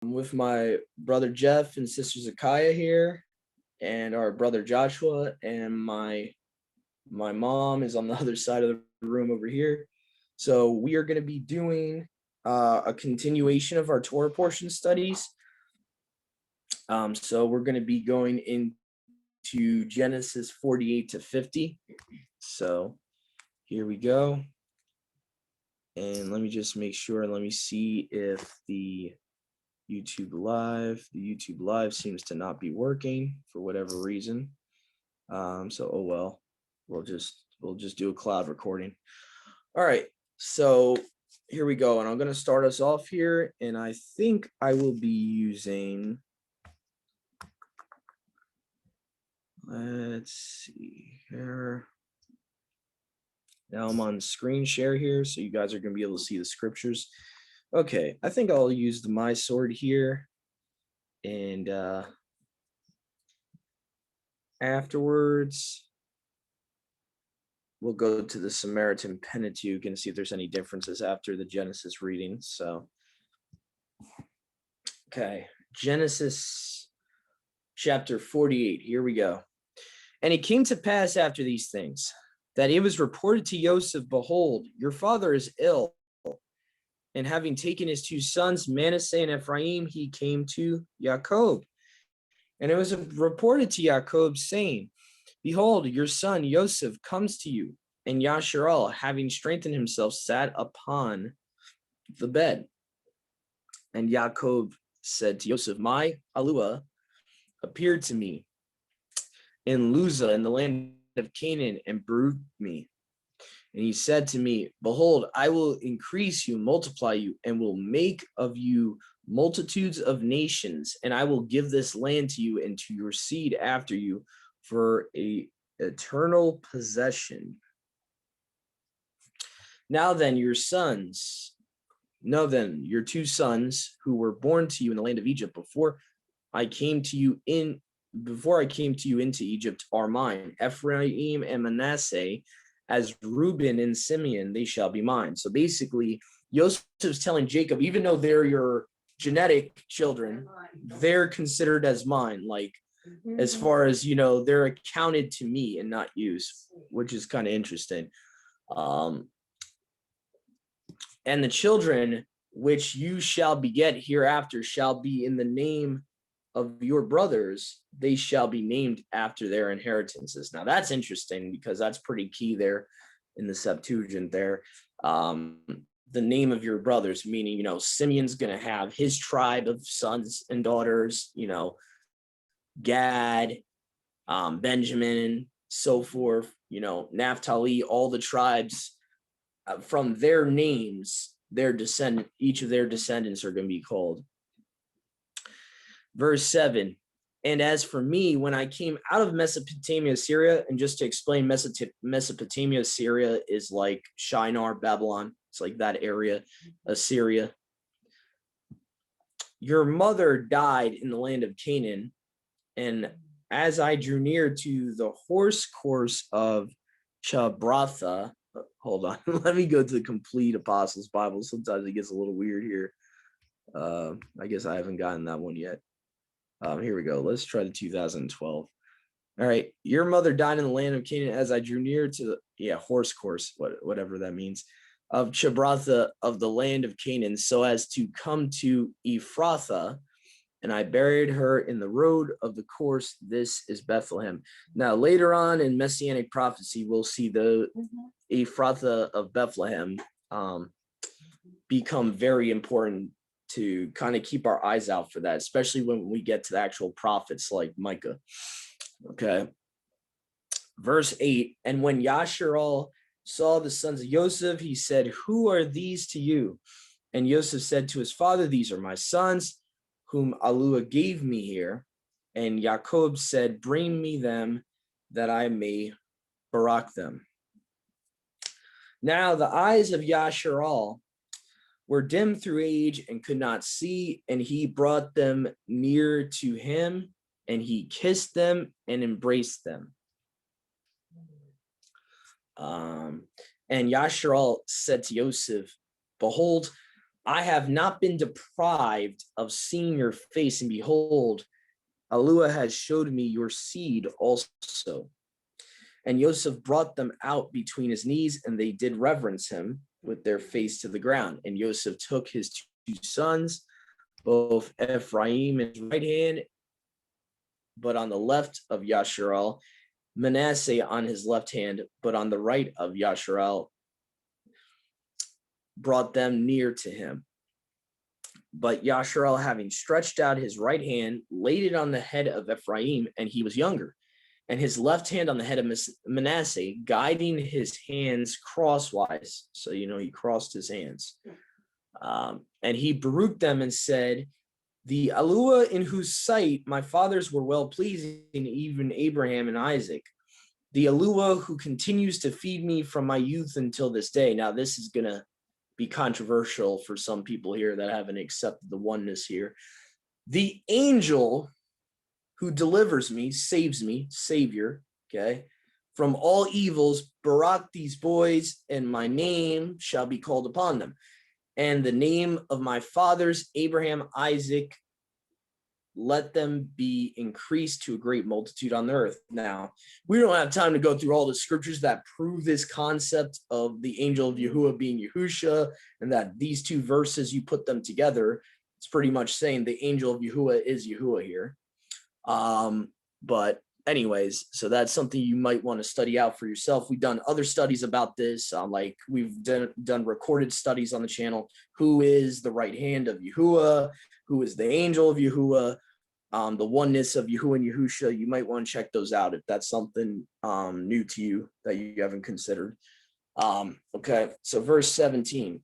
with my brother Jeff and sister Zakaya here, and our brother Joshua, and my mom is on the other side of the room over here. So we are going to be doing a continuation of our Torah portion studies. So we're going to be going into Genesis 48 to 50. So here we go. And let me just make sure, let me see if the YouTube Live seems to not be working for whatever reason. So, oh well, we'll just do a cloud recording. All right, so here we go. And I'm going to start us off here. And I think I will be using, let's see here. Now I'm on screen share here, so you guys are going to be able to see the scriptures. Okay, I think I'll use my sword here. And afterwards, we'll go to the Samaritan Pentateuch and see if there's any differences after the Genesis reading. So, okay, Genesis chapter 48, here we go. And it came to pass after these things, that it was reported to Yosef, behold, your father is ill. And having taken his two sons, Manasseh and Ephraim, he came to Yakob. And it was reported to Yakob, saying, behold, your son Yosef comes to you. And Yasharal, having strengthened himself, sat upon the bed. And Yakob said to Yosef, my Alua appeared to me in Luzah in the land of Canaan and brooded me. And he said to me, behold, I will increase you, multiply you, and will make of you multitudes of nations, and I will give this land to you and to your seed after you for a eternal possession. Now then, your two sons who were born to you in the land of Egypt before I came to you into Egypt are mine. Ephraim and Manasseh, as Reuben and Simeon, they shall be mine. So basically, Joseph's telling Jacob, even though they're your genetic children, they're considered as mine. Like, as far as, they're accounted to me and not you, which is kind of interesting. And the children which you shall beget hereafter shall be in the name of your brothers, they shall be named after their inheritances. Now that's interesting because that's pretty key there in the Septuagint there. The name of your brothers, meaning, Simeon's going to have his tribe of sons and daughters, Gad, Benjamin, so forth, Naphtali, all the tribes from their names, each of their descendants are going to be called. Verse 7, and as for me, when I came out of Mesopotamia, Syria, and just to explain, Mesopotamia, Syria is like Shinar, Babylon. It's like that area, Assyria. Your mother died in the land of Canaan, and as I drew near to the horse course of Chabratha, hold on, let me go to the complete Apostles' Bible. Sometimes it gets a little weird here. I guess I haven't gotten that one yet. Here we go. Let's try the 2012. All right. Your mother died in the land of Canaan as I drew near to the horse course, whatever that means, of Chabratha of the land of Canaan, so as to come to Ephrathah, and I buried her in the road of the course. This is Bethlehem. Now, later on in Messianic prophecy, we'll see the Ephrathah of Bethlehem become very important to kind of keep our eyes out for that, especially when we get to the actual prophets like Micah. Okay. Verse 8, and when Yasharal saw the sons of Yosef, he said, who are these to you? And Yosef said to his father, these are my sons, whom Alua gave me here. And Yakob said, bring me them, that I may barak them. Now the eyes of Yasharal were dim through age and could not see, and he brought them near to him, and he kissed them and embraced them. And Yasharal said to Yosef, behold, I have not been deprived of seeing your face, and behold, Yahudah has showed me your seed also. And Yosef brought them out between his knees, and they did reverence him with their face to the ground. And Yosef took his two sons, both Ephraim in his right hand, but on the left of Yasharel, Manasseh on his left hand, but on the right of Yasharel, brought them near to him. But Yasharel, having stretched out his right hand, laid it on the head of Ephraim, and he was younger, and his left hand on the head of Manasseh, guiding his hands crosswise. So, he crossed his hands. And he baruched them and said, the Yahudah in whose sight my fathers were well pleasing, even Abraham and Isaac, the Yahudah who continues to feed me from my youth until this day. Now, this is going to be controversial for some people here that haven't accepted the oneness here. The angel who delivers me, saves me, Savior, okay, from all evils, barak these boys, and my name shall be called upon them. And the name of my fathers, Abraham, Isaac, let them be increased to a great multitude on the earth. Now, we don't have time to go through all the scriptures that prove this concept of the angel of Yahudah being Yahusha, and that these two verses, you put them together, it's pretty much saying the angel of Yahudah is Yahudah here. But anyways, so that's something you might want to study out for yourself. We've done other studies about this, like we've done recorded studies on the channel. Who is the right hand of Yahudah? Who is the angel of Yahudah? The oneness of Yahudah and Yahusha. You might want to check those out if that's something new to you that you haven't considered. Okay, so verse 17.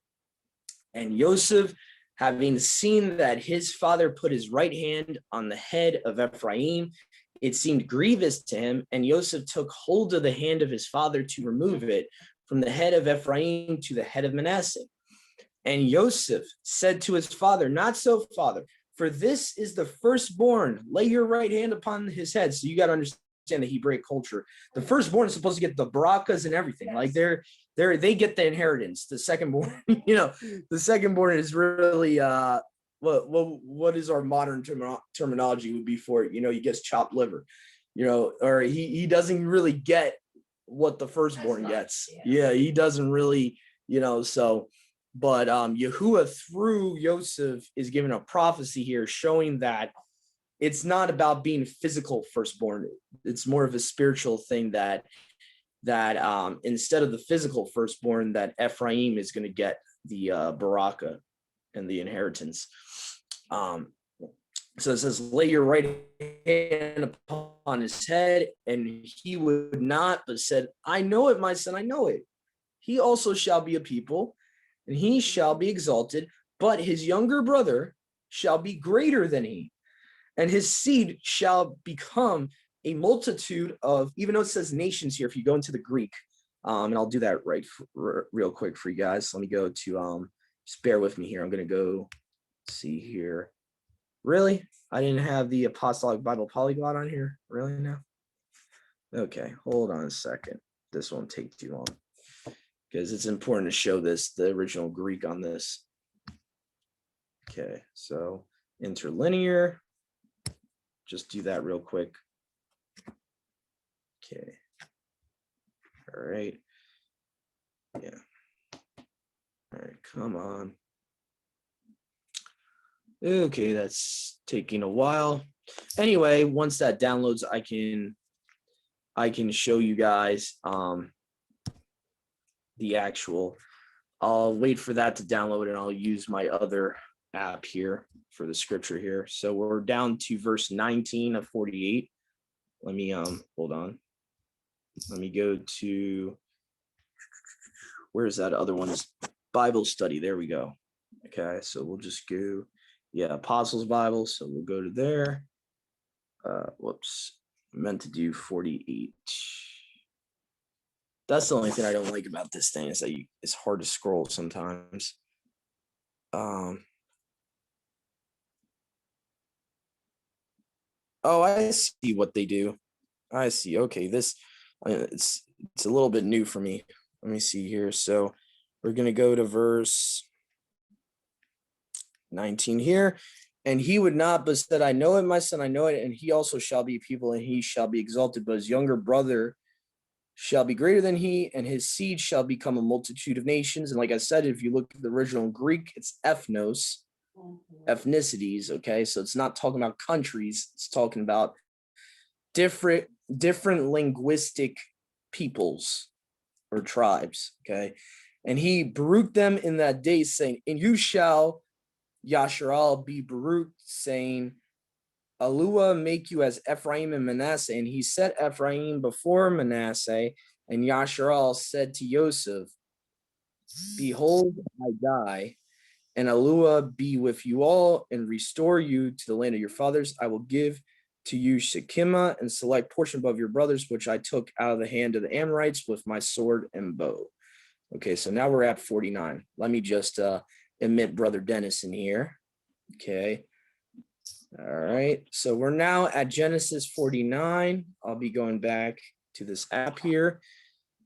And Yosef, having seen that his father put his right hand on the head of Ephraim, it seemed grievous to him, and Yosef took hold of the hand of his father to remove it from the head of Ephraim to the head of Manasseh. And Yosef said to his father, not so, father, for this is the firstborn. Lay your right hand upon his head. So you got to understand the Hebraic culture. The firstborn is supposed to get the barakas and everything. Yes. Like they get the inheritance. The secondborn, the secondborn is really what is our modern terminology would be for it. He gets chopped liver, or he doesn't really get what the firstborn gets. Yeah, he doesn't really, so. But Yahudah through Yosef is given a prophecy here showing that it's not about being physical firstborn. It's more of a spiritual thing that instead of the physical firstborn, that Ephraim is going to get the baraka and the inheritance. So it says, lay your right hand upon his head, and he would not, but said, I know it, my son, I know it. He also shall be a people, and he shall be exalted, but his younger brother shall be greater than he, and his seed shall become a multitude of, even though it says nations here, if you go into the Greek, and I'll do that real quick for you guys. Let me go to, just bear with me here. I'm going to go see here. Really? I didn't have the Apostolic Bible Polyglot on here? Really now? Okay, hold on a second. This won't take too long, because it's important to show the original Greek on this. Okay, so interlinear, just do that real quick. Okay, all right, yeah, all right, come on. Okay, that's taking a while. Anyway, once that downloads, I can show you guys the actual. I'll wait for that to download, and I'll use my other app here for the scripture here. So we're down to verse 19 of 48. Let me hold on. Let me go to, where's that other one? Bible study. There we go. Okay, so we'll just go, Apostles Bible. So we'll go to there. Whoops, I meant to do 48. That's the only thing I don't like about this thing, is that it's hard to scroll sometimes. Oh, I see what they do. I see. Okay, this it's a little bit new for me. Let me see here. So we're gonna go to verse. 19 here. And he would not, but said, I know it, my son, I know it. And he also shall be people, and he shall be exalted, but his younger brother shall be greater than he, and his seed shall become a multitude of nations. And like I said, if you look at the original Greek, it's ethnos, ethnicities. Okay, so it's not talking about countries, it's talking about different linguistic peoples or tribes. Okay, and he baruched them in that day, saying, and you shall Yasharal be baruched, saying, Alua make you as Ephraim and Manasseh. And he set Ephraim before Manasseh, and Yasharal said to Yosef, behold, I die, and Alua be with you all, and restore you to the land of your fathers. I will give to you Shekimah and select portion above your brothers, which I took out of the hand of the Amorites with my sword and bow. Okay, so now we're at 49. Let me just admit Brother Dennis in here. Okay. All right. So we're now at Genesis 49. I'll be going back to this app here.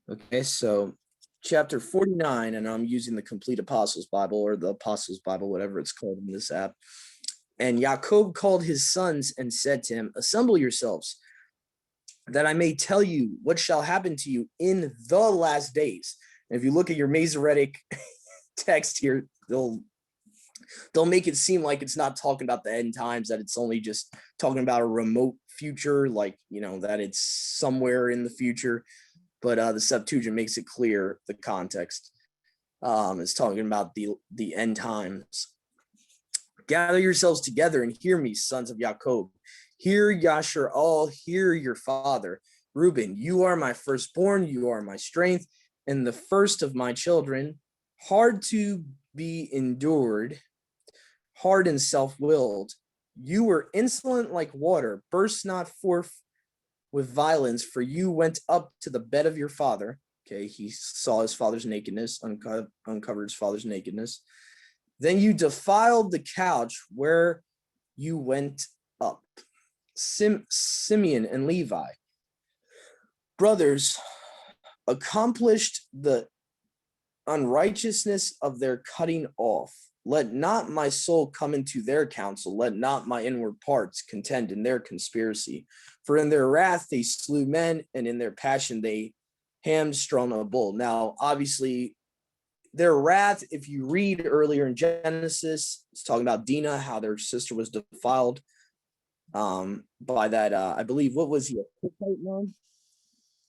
Okay, so chapter 49, and I'm using the Complete Apostles Bible or the Apostles Bible, whatever it's called in this app. And Yakob called his sons and said to him, assemble yourselves, that I may tell you what shall happen to you in the last days. And if you look at your Masoretic text here, they'll make it seem like it's not talking about the end times, that it's only just talking about a remote future, like, you know, that it's somewhere in the future. But the Septuagint makes it clear the context. It's talking about the end times. Gather yourselves together and hear me, sons of Yakob. Hear Yasher all, hear your father. Reuben, you are my firstborn, you are my strength, and the first of my children, hard to be endured, hard and self-willed. You were insolent like water, burst not forth with violence, for you went up to the bed of your father. Okay, he saw his father's nakedness, uncovered his father's nakedness. Then you defiled the couch where you went up. Simeon and Levi, brothers, accomplished the unrighteousness of their cutting off. Let not my soul come into their counsel. Let not my inward parts contend in their conspiracy. For in their wrath they slew men, and in their passion they hamstrung a bull. Now, obviously, their wrath, if you read earlier in Genesis, it's talking about Dinah, how their sister was defiled by that, I believe, what was he, a Hittite man?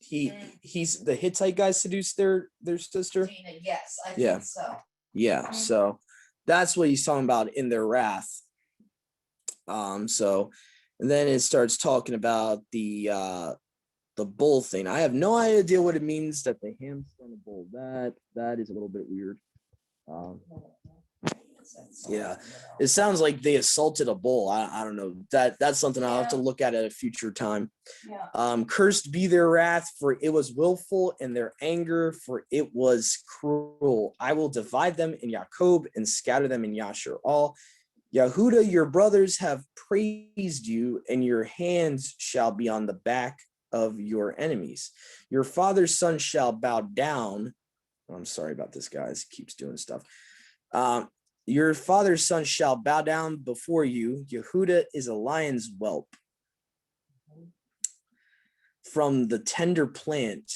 He's the Hittite guy seduced their sister. Dinah, yes, I think so. Yeah, so that's what he's talking about in their wrath. So, and then it starts talking about the bull thing. I have no idea what it means that they hamstrung a bull. That is a little bit weird. Yeah, it sounds like they assaulted a bull. I don't know. That's something I'll have to look at a future time. Yeah. Cursed be their wrath, for it was willful, and their anger, for it was cruel. I will divide them in Yakob and scatter them in Yasher. All Yahudah, your brothers have praised you, and your hands shall be on the back of your enemies. Your father's son shall bow down. I'm sorry about this, guys. He keeps doing stuff. Your father's son shall bow down before you. Yahudah is a lion's whelp. From the tender plant,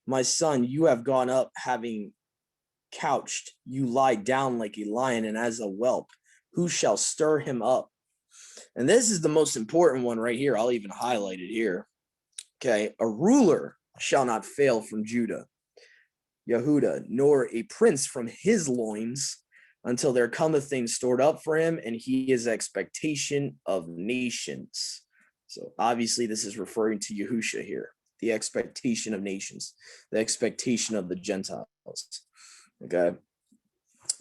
my son, you have gone up, having couched. You lie down like a lion, and as a whelp, who shall stir him up? And this is the most important one right here. I'll even highlight it here. Okay, a ruler shall not fail from Judah, Yahudah, nor a prince from his loins, until there cometh things stored up for him, and he is expectation of nations. So obviously this is referring to Yahusha here, the expectation of nations, the expectation of the Gentiles. Okay.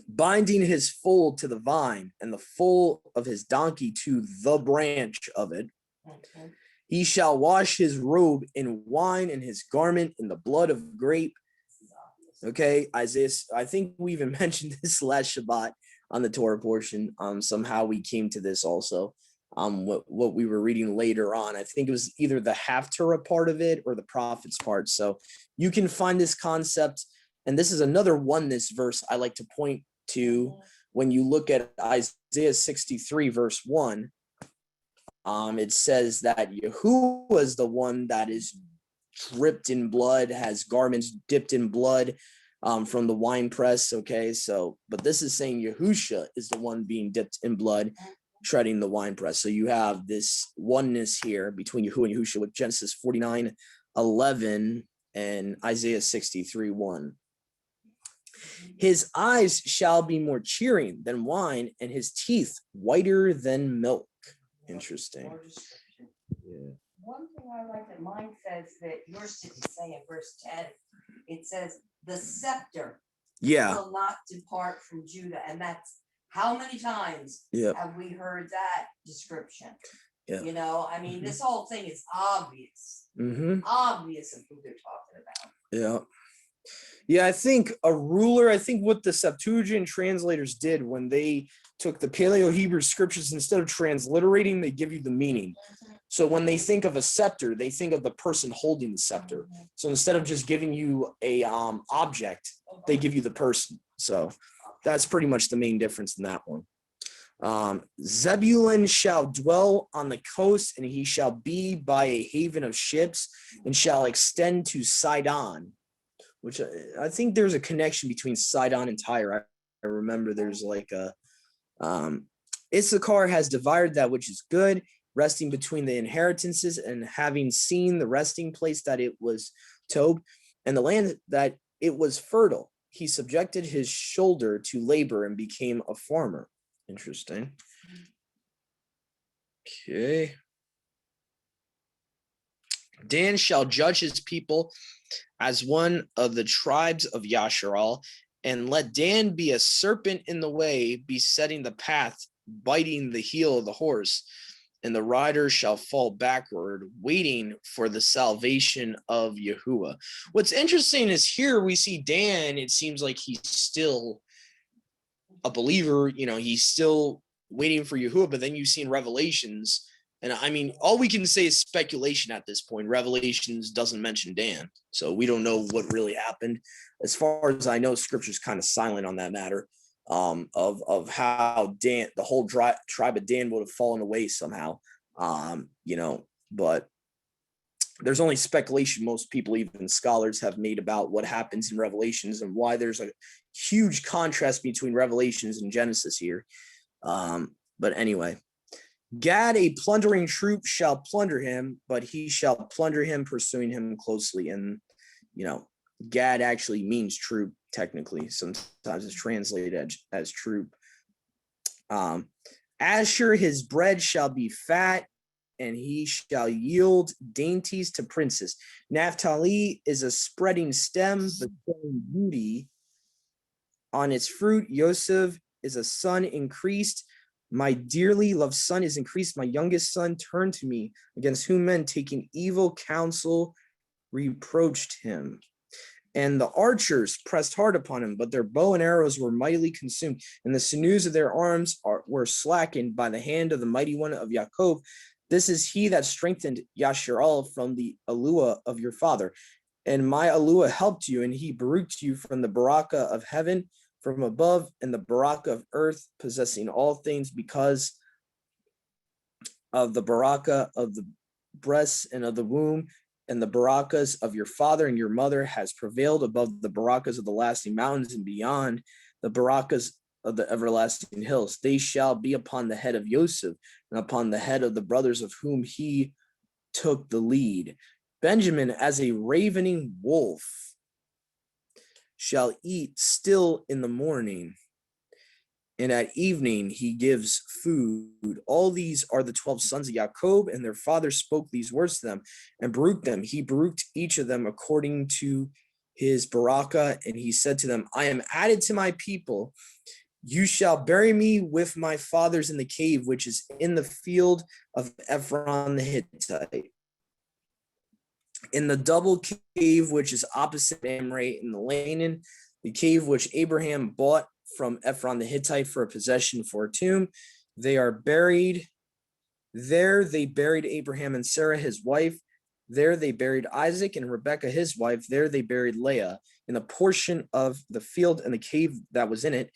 Binding his foal to the vine, and the foal of his donkey to the branch of it. Okay. He shall wash his robe in wine, and his garment in the blood of grape. Okay, Isaiah, I think we even mentioned this last Shabbat on the Torah portion. Somehow we came to this also. What we were reading later on. I think it was either the Haftarah part of it or the prophets part. So you can find this concept, and this is another oneness verse I like to point to when you look at Isaiah 63, verse 1, it says that Yahudah is the one that is dripped in blood, has garments dipped in blood from the wine press. Okay, so, but this is saying Yahusha is the one being dipped in blood, treading the wine press. So you have this oneness here between Yahudah and Yahusha with Genesis 49:11 and Isaiah 63:1. His eyes shall be more cheering than wine, and his teeth whiter than milk. Interesting. Yeah. One thing I like that mine says that yours didn't say in verse 10, it says the scepter will not depart from Judah. And that's how many times have we heard that description? Yeah. You know, I mean, this whole thing is obvious. Obvious of who they're talking about. Yeah. Yeah, I think what the Septuagint translators did when they took the Paleo-Hebrew scriptures, instead of transliterating, they give you the meaning. So when they think of a scepter, they think of the person holding the scepter. So instead of just giving you a object, they give you the person. So that's pretty much the main difference in that one. Zebulun shall dwell on the coast, and he shall be by a haven of ships, and shall extend to Sidon, which I think there's a connection between Sidon and Tyre. I remember there's like a Issachar has devoured that which is good, resting between the inheritances, and having seen the resting place that it was Tob, and the land that it was fertile, he subjected his shoulder to labor and became a farmer. Interesting. Okay. Dan shall judge his people as one of the tribes of Yasharal, and let Dan be a serpent in the way, besetting the path, biting the heel of the horse, and the rider shall fall backward, waiting for the salvation of Yahudah. What's interesting is here we see Dan, it seems like he's still a believer, you know, he's still waiting for Yahudah, but then you see in Revelations, and I mean, all we can say is speculation at this point. Revelations doesn't mention Dan, so we don't know what really happened. As far as I know, Scripture's kind of silent on that matter, of how Dan, the whole tribe of Dan, would have fallen away somehow. You know, but there's only speculation most people, even scholars, have made about what happens in Revelations and why there's a huge contrast between Revelations and Genesis here. But anyway. Gad, a plundering troop, shall plunder him, but he shall plunder him, pursuing him closely. And, you know, Gad actually means troop, technically. Sometimes it's translated as troop. Asher, his bread shall be fat, and he shall yield dainties to princes. Naphtali is a spreading stem, but showing beauty on its fruit. Yosef is a son increased. My dearly loved son is increased. My youngest son turned to me, against whom men, taking evil counsel, reproached him. And the archers pressed hard upon him, but their bow and arrows were mightily consumed, and the sinews of their arms were slackened by the hand of the mighty one of Yakob. This is he that strengthened Yasharal from the Alua of your father. And my Alua helped you, and he baruched you from the Baraka of heaven, from above, and the Baraka of earth, possessing all things, because of the Baraka of the breasts and of the womb, and the Barakas of your father and your mother has prevailed above the Barakas of the lasting mountains, and beyond the Barakas of the everlasting hills. They shall be upon the head of Yosef, and upon the head of the brothers of whom he took the lead. Benjamin, as a ravening wolf, shall eat still in the morning, and at evening he gives food. All these are the 12 sons of Yakob, and their father spoke these words to them and baruched them. He baruched each of them according to his baraka, and he said to them, I am added to my people. You shall bury me with my fathers in the cave, which is in the field of Ephraim the Hittite, in the double cave which is opposite Mamre, in the Lanan, the cave which Abraham bought from Ephraim the Hittite for a possession for a tomb. They are buried there. They buried Abraham and Sarah his wife. There they buried Isaac and Rebekah his wife. There they buried Leah, in the portion of the field and the cave that was in it.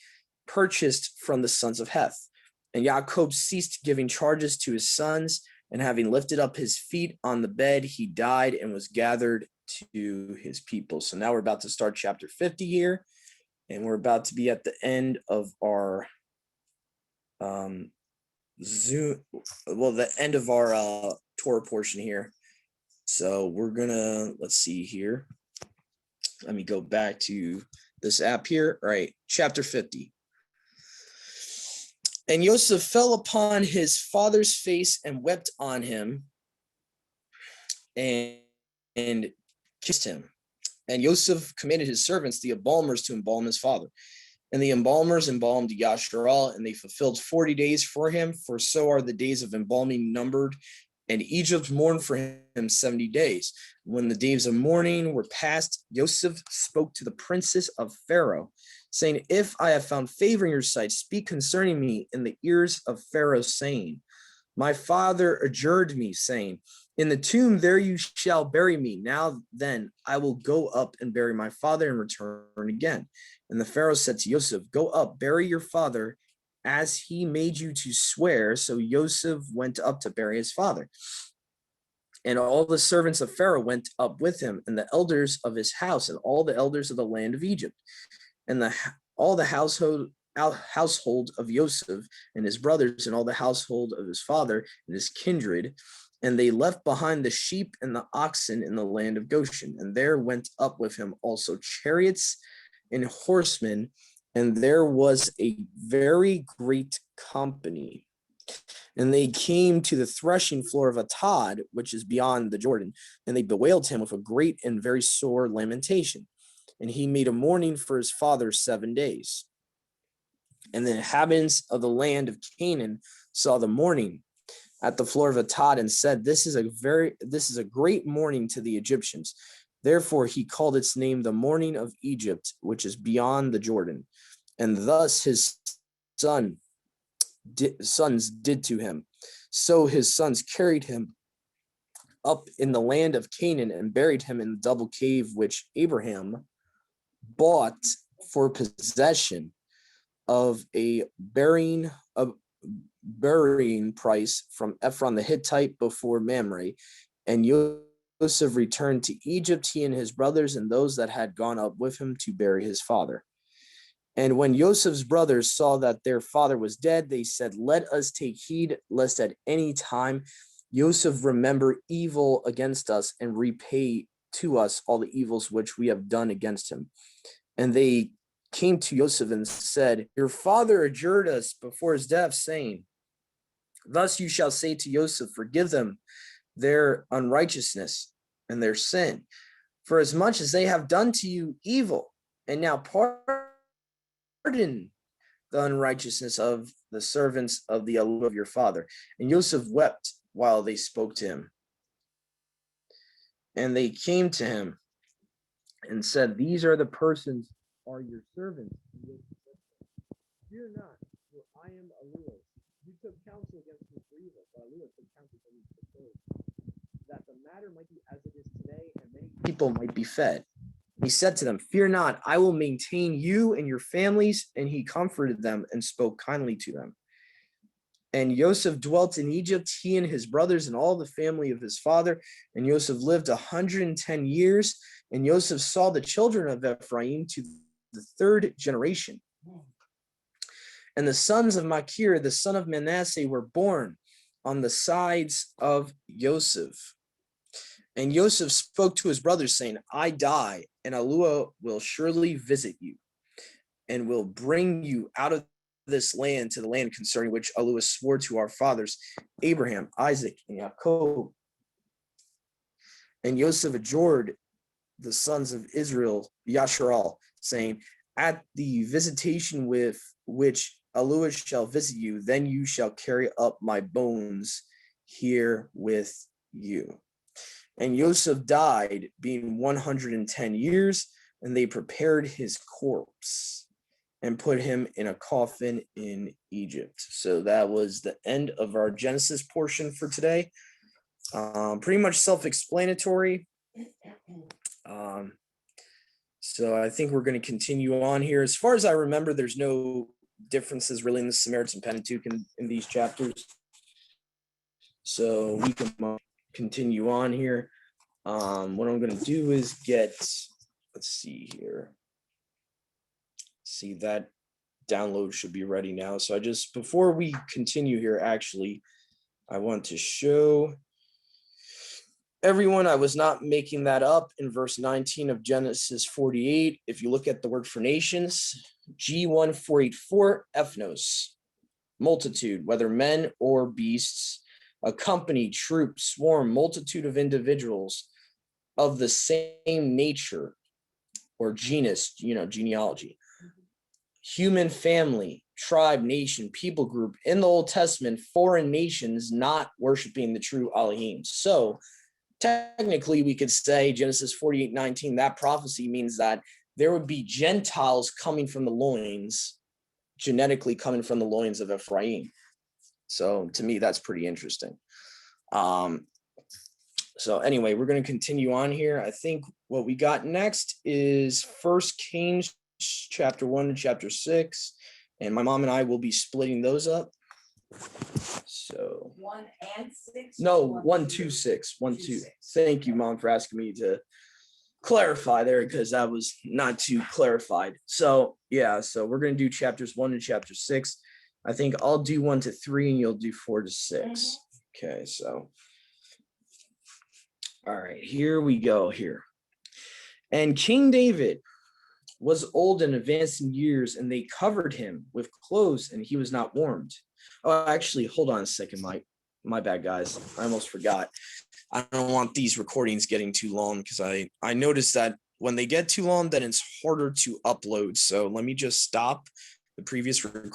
purchased from the sons of Heth. And Yakob ceased giving charges to his sons, and having lifted up his feet on the bed, he died and was gathered to his people. So now we're about to start chapter 50 here, and we're about to be at the end of our the end of our Torah portion here. So we're gonna, let's see here. Let me go back to this app here. All right, chapter 50. And Yosef fell upon his father's face and wept on him and kissed him. And Yosef commanded his servants, the embalmers, to embalm his father. And the embalmers embalmed Yasharal, and they fulfilled 40 days for him, for so are the days of embalming numbered. And Egypt mourned for him 70 days. When the days of mourning were past, Yosef spoke to the princes of Pharaoh, saying, if I have found favor in your sight, speak concerning me in the ears of Pharaoh, saying, my father adjured me, saying, in the tomb there you shall bury me. Now then, I will go up and bury my father and return again. And the Pharaoh said to Yosef, go up, bury your father, as he made you to swear. So Yosef went up to bury his father. And all the servants of Pharaoh went up with him, and the elders of his house, and all the elders of the land of Egypt, and all the household of Yosef and his brothers, and all the household of his father and his kindred. And they left behind the sheep and the oxen in the land of Goshen. And there went up with him also chariots and horsemen, and there was a very great company. And they came to the threshing floor of Atad, which is beyond the Jordan, and they bewailed him with a great and very sore lamentation. And he made a mourning for his father 7 days. And the inhabitants of the land of Canaan saw the mourning at the floor of Atad, and said, this is a great mourning to the Egyptians. Therefore he called its name the mourning of Egypt, which is beyond the Jordan. And thus his sons did to him. So his sons carried him up in the land of Canaan and buried him in the double cave which Abraham bought for possession of a burying price from Ephraim the Hittite before Mamre. And Yosef returned to Egypt, he and his brothers, and those that had gone up with him to bury his father. And when Yosef's brothers saw that their father was dead, they said, let us take heed, lest at any time Yosef remember evil against us and repay to us all the evils which we have done against him. And they came to Yosef and said, your father adjured us before his death, saying, thus you shall say to Yosef, forgive them their unrighteousness and their sin, for as much as they have done to you evil, and now pardon the unrighteousness of the servants of the Yahudah of your father. And Yosef wept while they spoke to him. And they came to him and said, these are the persons are your servants. Fear not, for I am Yahudah. You took counsel against me for evil, but Yahudah took counsel against me for good, that the matter might be as it is today, and many people might be fed. He said to them, fear not, I will maintain you and your families. And he comforted them and spoke kindly to them. And Yosef dwelt in Egypt, he and his brothers and all the family of his father. And Yosef lived 110 years. And Yosef saw the children of Ephraim to the third generation. And the sons of Machir, the son of Manasseh, were born on the sides of Yosef. And Yosef spoke to his brothers, saying, I die, and Yahudah will surely visit you, and will bring you out of this land to the land concerning which Yahudah swore to our fathers, Abraham, Isaac, and Yakob. And Yosef adjured the sons of Israel, Yasharal, saying, at the visitation with which Yahudah shall visit you, then you shall carry up my bones here with you. And Yosef died, being 110 years, and they prepared his corpse and put him in a coffin in Egypt. So that was the end of our Genesis portion for today. Pretty much self-explanatory. So I think we're going to continue on here. As far as I remember, there's no differences really in the Samaritan Pentateuch in these chapters. So we can continue on here. What I'm going to do is let's see here. See, that download should be ready now. So before we continue here, actually, I want to show everyone I was not making that up in verse 19 of Genesis 48. If you look at the word for nations, G1484, ethnos, multitude, whether men or beasts, a company, troop, swarm, multitude of individuals of the same nature or genus, genealogy, human family, tribe, nation, people group. In the Old Testament, foreign nations not worshiping the true Elohim. So technically, we could say Genesis 48:19, that prophecy means that there would be Gentiles coming from the loins, genetically coming from the loins of Ephraim. So to me, that's pretty interesting. So anyway, we're going to continue on here. I think what we got next is 1 Kings chapter 1 and chapter 6. And my mom and I will be splitting those up. So 1 and 6? No, 1, 2, 6. 1, 2. Thank you, Mom, for asking me to clarify there, because that was not too clarified. So yeah, so we're going to do chapters 1 and chapter 6. I think I'll do 1 to 3 and you'll do 4 to 6. Okay, so all right, here we go here. And King David was old and advanced in years, and they covered him with clothes, and he was not warmed. Oh, actually, hold on a second, my bad, guys. I almost forgot. I don't want these recordings getting too long, because I noticed that when they get too long, then it's harder to upload. So let me just stop the previous recording.